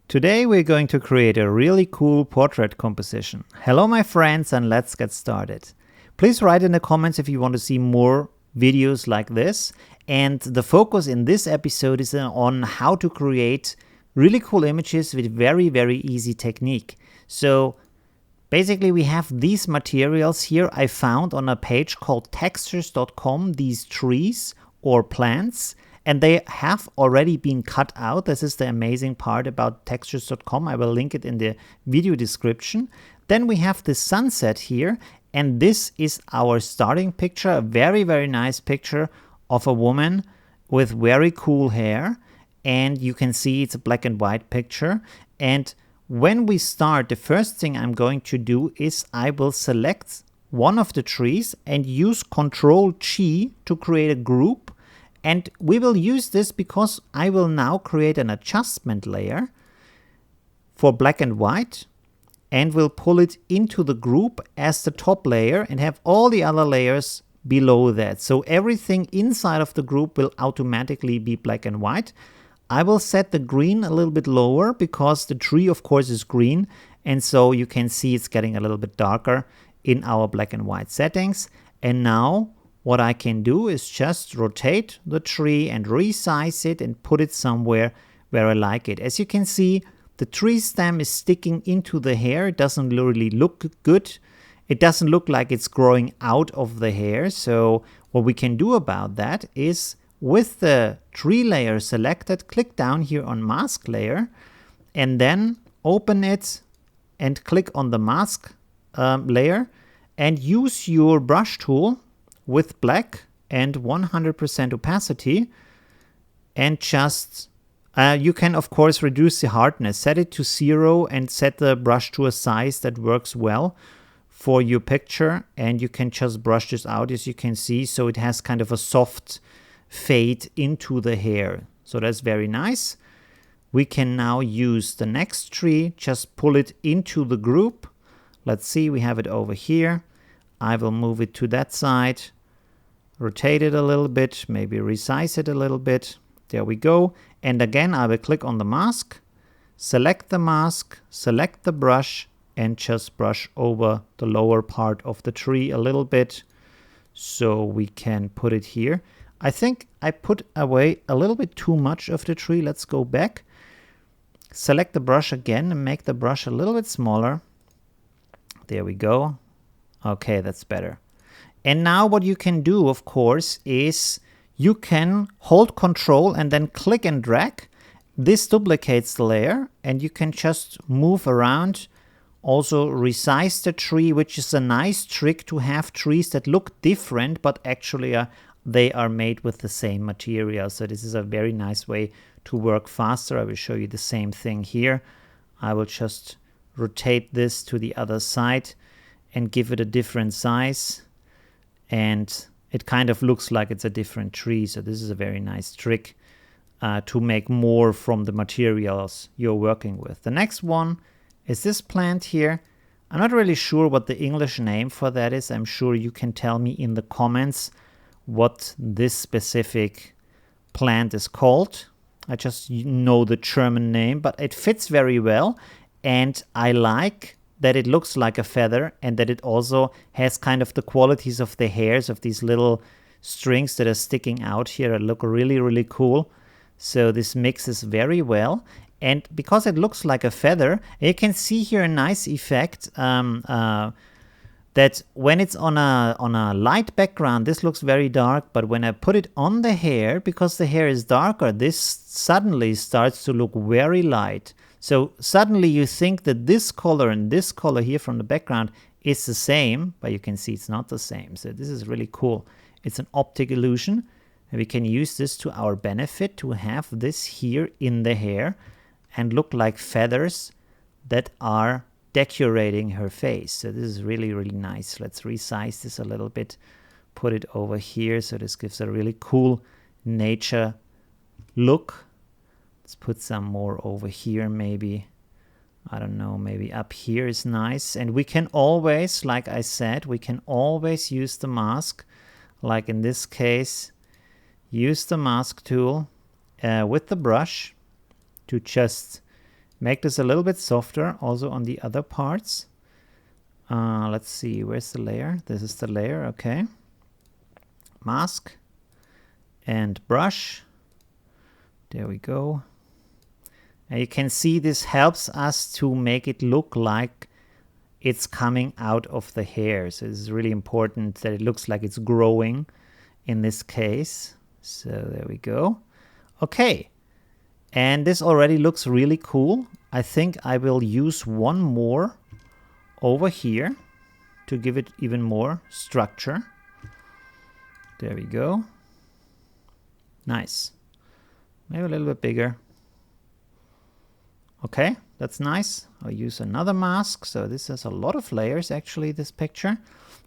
Today we're going to create a really cool portrait composition. Hello my friends, and let's get started. Please write in the comments if you want to see more videos like this, and the focus in this episode is on how to create really cool images with very easy technique. So basically we have these materials here I found on a page called textures.com, these trees or plants, and they have already been cut out. This is the amazing part about textures.com. I will link it in the video description. Then we have the sunset here, and this is our starting picture, a very nice picture of a woman with very cool hair, and you can see it's a black and white picture. And when we start, the first thing I'm going to do is I will select one of the trees and use Ctrl-G to create a group. And we will use this because I will now create an adjustment layer for black and white, and will pull it into the group as the top layer and have all the other layers below that. So everything inside of the group will automatically be black and white. I will set the green a little bit lower because the tree of course is green, and so you can see it's getting a little bit darker in our black and white settings. And now what I can do is just rotate the tree and resize it and put it somewhere where I like it. As you can see, the tree stem is sticking into the hair. It doesn't really look good. It doesn't look like it's growing out of the hair. So what we can do about that is, with the tree layer selected, click down here on mask layer and then open it and click on the mask layer and use your brush tool with black and 100% opacity, and just you can of course reduce the hardness, set it to 0 and set the brush to a size that works well for your picture, and you can just brush this out as you can see, so it has kind of a soft fade into the hair. So that's very nice. We can now use the next tree, just pull it into the group. Let's see, we have it over here. I will move it to that side, rotate it a little bit, maybe resize it a little bit. There we go. And again, I will click on the mask, select the mask, select the brush, and just brush over the lower part of the tree a little bit so we can put it here. I think I put away a little bit too much of the tree. Let's go back. Select the brush again and make the brush a little bit smaller. There we go. Okay, that's better. And now what you can do, of course, is you can hold Control and then click and drag. This duplicates the layer, and you can just move around. Also resize the tree, which is a nice trick to have trees that look different, but actually they are made with the same material. So this is a very nice way to work faster. I will show you the same thing here. I will just rotate this to the other side and give it a different size, and it kind of looks like it's a different tree. So this is a very nice trick to make more from the materials you're working with. The next one is this plant here. I'm not really sure what the English name for that is. I'm sure you can tell me in the comments what this specific plant is called. I just know the German name, but it fits very well, and I like that it looks like a feather and that it also has kind of the qualities of the hairs of these little strings that are sticking out here. It look really cool. So this mixes very well, and because it looks like a feather, you can see here a nice effect that when it's on a light background, this looks very dark, but when I put it on the hair, because the hair is darker, this suddenly starts to look very light. So suddenly you think that this color and this color here from the background is the same, but you can see it's not the same. So this is really cool. It's an optic illusion, and we can use this to our benefit to have this here in the hair and look like feathers that are decorating her face. So this is really nice. Let's resize this a little bit, put it over here, so this gives a really cool nature look. Let's put some more over here maybe. I don't know, maybe up here is nice. And we can always, like I said, we can always use the mask. Like in this case, use the mask tool with the brush to just make this a little bit softer also on the other parts. Let's see, where's the layer? This is the layer, okay. Mask and brush. There we go. And you can see this helps us to make it look like it's coming out of the hair. So it's really important that it looks like it's growing in this case. So there we go. Okay. And this already looks really cool. I think I will use one more over here to give it even more structure. There we go. Nice. Maybe a little bit bigger. Okay, that's nice. I'll use another mask. So this has a lot of layers actually, this picture.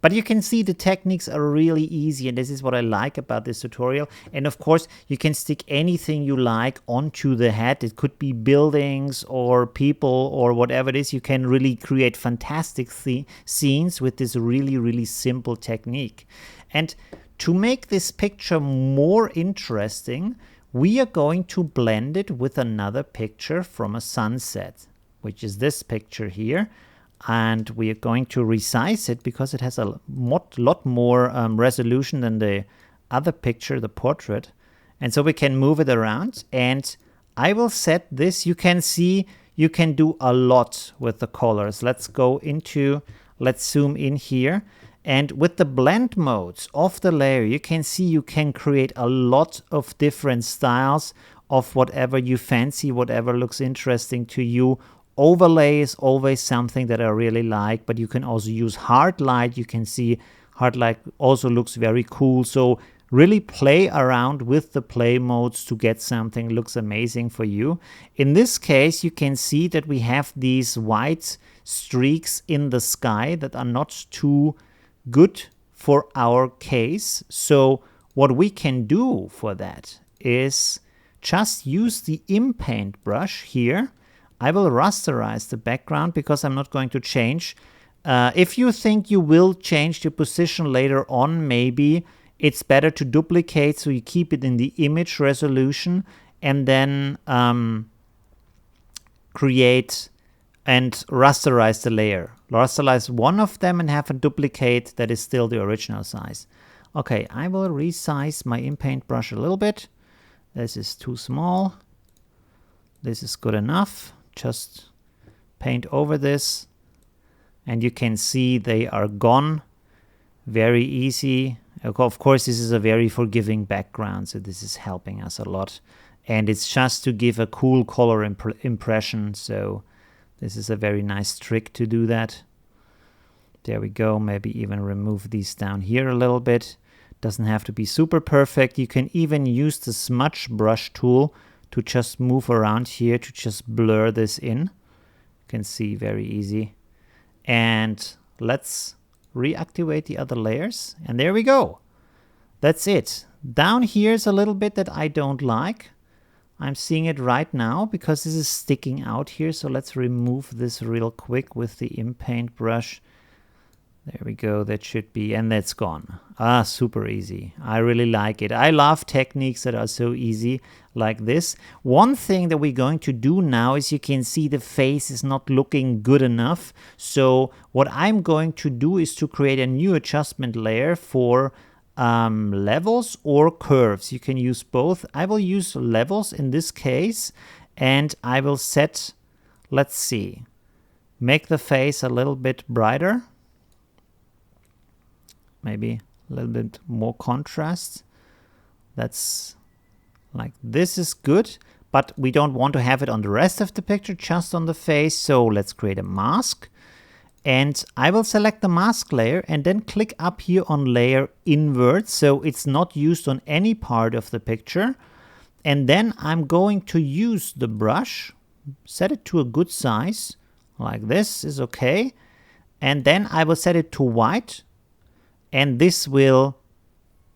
But you can see the techniques are really easy, and this is what I like about this tutorial. And of course, you can stick anything you like onto the head. It could be buildings or people or whatever it is. You can really create fantastic scenes with this really, really simple technique. And to make this picture more interesting, we are going to blend it with another picture from a sunset, which is this picture here. And we are going to resize it because it has a lot more resolution than the other picture, the portrait. And so we can move it around. And I will set this. You can see you can do a lot with the colors. Let's zoom in here. And with the blend modes of the layer, you can see you can create a lot of different styles of whatever you fancy, whatever looks interesting to you. Overlay is always something that I really like, but you can also use hard light. You can see hard light also looks very cool. So really play around with the play modes to get something looks amazing for you. In this case, you can see that we have these white streaks in the sky that are not too good for our case. So what we can do for that is just use the InPaint brush here. I will rasterize the background because I'm not going to change. If you think you will change the position later on, maybe it's better to duplicate so you keep it in the image resolution and then create and rasterize the layer. Rasterize one of them and have a duplicate that is still the original size. Okay, I will resize my InPaint brush a little bit. This is too small. This is good enough. Just paint over this and you can see they are gone. Very easy. Of course, this is a very forgiving background, so this is helping us a lot. And it's just to give a cool color impression, so this is a very nice trick to do that. There we go. Maybe even remove these down here a little bit. Doesn't have to be super perfect. You can even use the smudge brush tool to just move around here to just blur this in. You can see very easy. And let's reactivate the other layers. And there we go. That's it. Down here is a little bit that I don't like. I'm seeing it right now because this is sticking out here. So let's remove this real quick with the InPaint brush. There we go, that should be, and that's gone. Ah, super easy. I really like it. I love techniques that are so easy like this. One thing that we're going to do now is you can see the face is not looking good enough. So what I'm going to do is to create a new adjustment layer for levels or curves. You can use both. I will use levels in this case, and I will set, let's see, make the face a little bit brighter. Maybe a little bit more contrast. That's like this is good, but we don't want to have it on the rest of the picture, just on the face. So let's create a mask. And I will select the mask layer and then click up here on layer invert. So it's not used on any part of the picture. And then I'm going to use the brush, set it to a good size, like this is okay. And then I will set it to white. And this will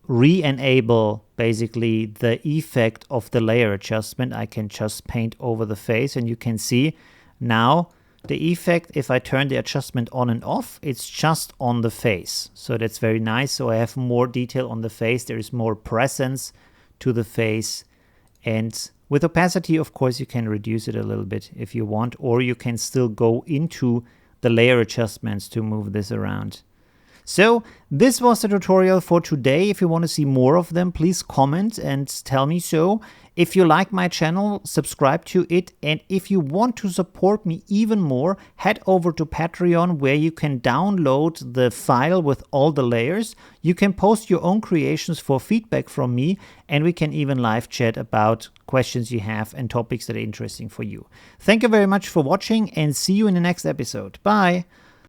re-enable basically the effect of the layer adjustment. I can just paint over the face and you can see now the effect, if I turn the adjustment on and off, it's just on the face. So that's very nice. So I have more detail on the face. There is more presence to the face. And with opacity, of course, you can reduce it a little bit if you want, or you can still go into the layer adjustments to move this around. So this was the tutorial for today. If you want to see more of them, please comment and tell me so. If you like my channel, subscribe to it. And if you want to support me even more, head over to Patreon, where you can download the file with all the layers. You can post your own creations for feedback from me, and we can even live chat about questions you have and topics that are interesting for you. Thank you very much for watching, and see you in the next episode. Bye!